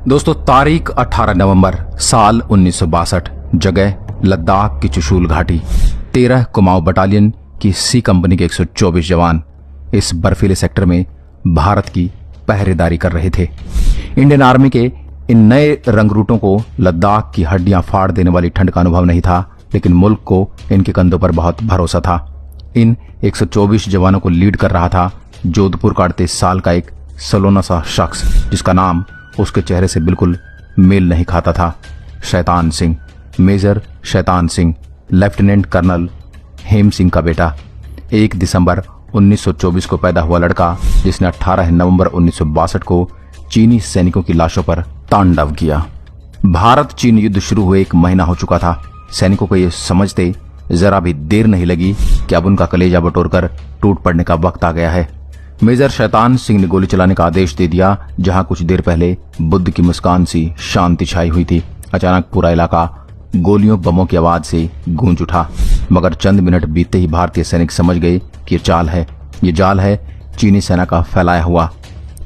दोस्तों, तारीख 18 नवंबर साल 1962, जगह लद्दाख की चुशूल घाटी। 13 कुमाऊं बटालियन की सी कंपनी के 124 जवान इस बर्फीले सेक्टर में भारत की पहरेदारी कर रहे थे। इंडियन आर्मी के इन नए रंगरूटों को लद्दाख की हड्डियां फाड़ देने वाली ठंड का अनुभव नहीं था, लेकिन मुल्क को इनके कंधों पर बहुत भरोसा था। इन 124 जवानों को लीड कर रहा था जोधपुर का 38 साल का एक सलोना सा शख्स, जिसका नाम उसके चेहरे से बिल्कुल मेल नहीं खाता था। Shaitan Singh, major Shaitan Singh, lieutenant colonel हेम सिंह का बेटा। 1 दिसंबर 1924 को पैदा हुआ लड़का, जिसने 18 नवंबर 1962 को चीनी सैनिकों की लाशों पर तांडव किया। भारत चीन युद्ध शुरू हुए 1 महीना हो चुका था। सैनिकों को यह समझते जरा भी देर नहीं लगी कि अब उनका कलेजा बटोरकर टूट पड़ने का वक्त आ गया है। मेजर शैतान सिंह ने गोली चलाने का आदेश दे दिया। जहां कुछ देर पहले बुद्ध की मुस्कान सी शांति छाई हुई थी, अचानक पूरा इलाका गोलियों बमों की आवाज से गूंज उठा। मगर चंद मिनट बीतते ही भारतीय सैनिक समझ गए कि ये जाल है चीनी सेना का फैलाया हुआ।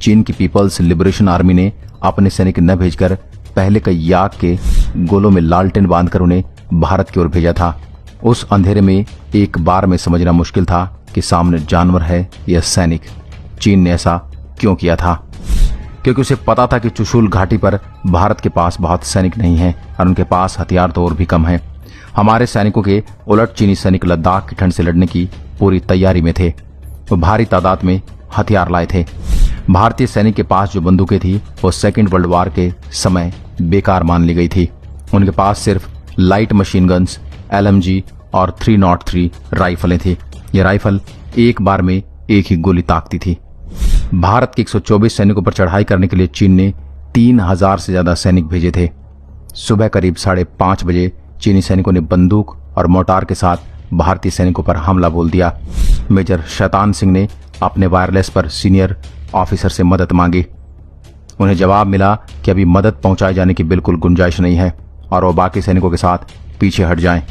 चीन की पीपल्स लिबरेशन आर्मी ने अपने सैनिक न भेजकर पहले कई याक के गोलों में लालटेन बांधकर उन्हें भारत की ओर भेजा था। उस अंधेरे में एक बार में समझना मुश्किल था कि सामने जानवर है या सैनिक। चीन ने ऐसा क्यों किया था? क्योंकि उसे पता था कि चुशूल घाटी पर भारत के पास बहुत सैनिक नहीं हैं और उनके पास हथियार तो और भी कम हैं। हमारे सैनिकों के उलट चीनी सैनिक लद्दाख की ठंड से लड़ने की पूरी तैयारी में थे। वो भारी तादाद में हथियार लाए थे। भारतीय सैनिक के पास जो बंदूकें थी वो सेकेंड वर्ल्ड वार के समय बेकार मान ली गई थी। उनके पास सिर्फ लाइट मशीन गन्स, LMG और 303 राइफलें थी। ये राइफल एक बार में एक ही गोली ताकती थी। भारत के 124 सैनिकों पर चढ़ाई करने के लिए चीन ने 3000 से ज्यादा सैनिक भेजे थे। सुबह करीब 5:30 बजे चीनी सैनिकों ने बंदूक और मोर्टार के साथ भारतीय सैनिकों पर हमला बोल दिया। मेजर शैतान सिंह ने अपने वायरलेस पर सीनियर ऑफिसर से मदद मांगी। उन्हें जवाब मिला कि अभी मदद पहुंचाए जाने की बिल्कुल गुंजाइश नहीं है और वो बाकी सैनिकों के साथ पीछे हट जाएं।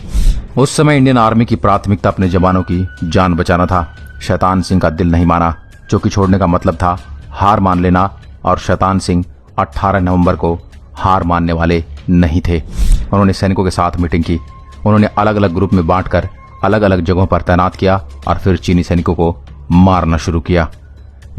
उस समय इंडियन आर्मी की प्राथमिकता अपने जवानों की जान बचाना था। शैतान सिंह का दिल नहीं माना। चौकी छोड़ने का मतलब था हार मान लेना, और शैतान सिंह 18 नवंबर को हार मानने वाले नहीं थे। उन्होंने सैनिकों के साथ मीटिंग की। उन्होंने अलग अलग ग्रुप में बांटकर अलग अलग जगहों पर तैनात किया और फिर चीनी सैनिकों को मारना शुरू किया।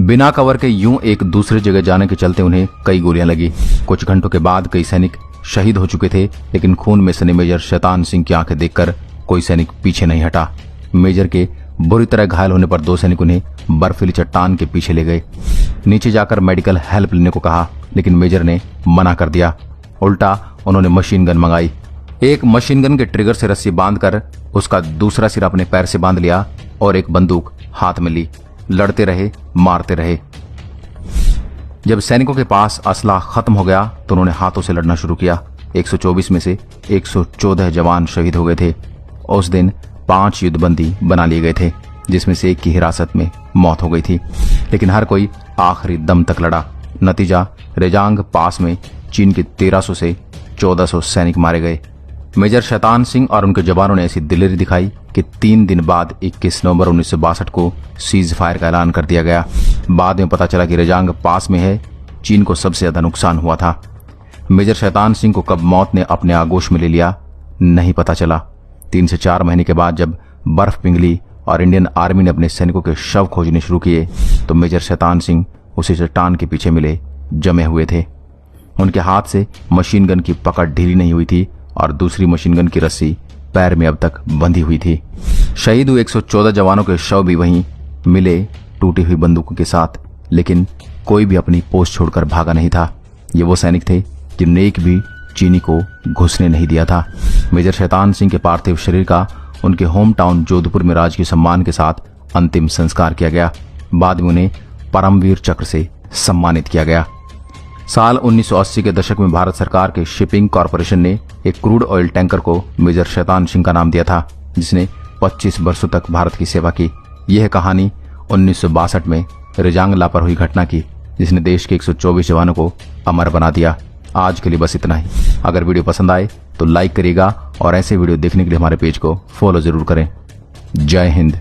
बिना कवर के यूं एक दूसरे जगह जाने के चलते उन्हें कई गोलियां लगी। कुछ घंटों के बाद कई सैनिक शहीद हो चुके थे, लेकिन खून में सने मेजर शैतान सिंह की आंखें देखकर कोई सैनिक पीछे नहीं हटा। मेजर के बुरी तरह घायल होने पर 2 सैनिक उन्हें बर्फीली चट्टान के पीछे ले गए। नीचे जाकर मेडिकल हेल्प लेने को कहा, लेकिन मेजर ने मना कर दिया। उल्टा उन्होंने मशीन गन मंगाई। एक मशीन गन के ट्रिगर से रस्सी बांधकर उसका दूसरा सिरा अपने पैर से बांध लिया और एक बंदूक हाथ में ली। लड़ते रहे, मारते रहे। जब सैनिकों के पास असला खत्म हो गया तो उन्होंने हाथों से लड़ना शुरू किया। 124 में से 114 जवान शहीद हो गए थे। उस दिन 5 युद्धबंदी बना लिए गए थे, जिसमें से एक की हिरासत में मौत हो गई थी, लेकिन हर कोई आखिरी दम तक लड़ा। नतीजा, रेजांग पास में चीन के 1300 से 1400 सैनिक मारे गए। मेजर शैतान सिंह और उनके जवानों ने ऐसी दिलेरी दिखाई कि 3 दिन बाद 21 नवंबर 1962 को सीज फायर का ऐलान कर दिया गया। बाद में पता चला कि रेजांग पास में है। चीन को सबसे ज्यादा नुकसान हुआ था। मेजर शैतान सिंह को कब मौत ने अपने आगोश में ले लिया नहीं पता चला। 3 से 4 महीने के बाद जब बर्फ पिघली और इंडियन आर्मी ने अपने सैनिकों के शव खोजने शुरू किए तो मेजर शैतान सिंह उसी चट्टान के पीछे मिले जमे हुए थे। उनके हाथ से मशीन गन की पकड़ ढीली नहीं हुई थी और दूसरी मशीन गन की रस्सी पैर में अब तक बंधी हुई थी। शहीद हुए 114 जवानों के शव भी वहीं मिले, टूटी हुई बंदूकों के साथ, लेकिन कोई भी अपनी पोस्ट छोड़कर भागा नहीं था। ये वो सैनिक थे जिन्होंने एक भी चीनी को घुसने नहीं दिया था। मेजर शैतान सिंह के पार्थिव शरीर का उनके होम टाउन जोधपुर में राजकीय सम्मान के साथ अंतिम संस्कार किया गया। बाद में उन्हें परमवीर चक्र से सम्मानित किया गया। साल 1980 के दशक में भारत सरकार के शिपिंग कॉरपोरेशन ने एक क्रूड ऑयल टैंकर को मेजर शैतान सिंह का नाम दिया था, जिसने 25 वर्षों तक भारत की सेवा की। यह कहानी 1962 में रेजांग पर हुई घटना की, जिसने देश के 124 जवानों को अमर बना दिया। आज के लिए बस इतना ही। अगर वीडियो पसंद आए तो लाइक करिएगा और ऐसे वीडियो देखने के लिए हमारे पेज को फॉलो जरूर करें। जय हिंद।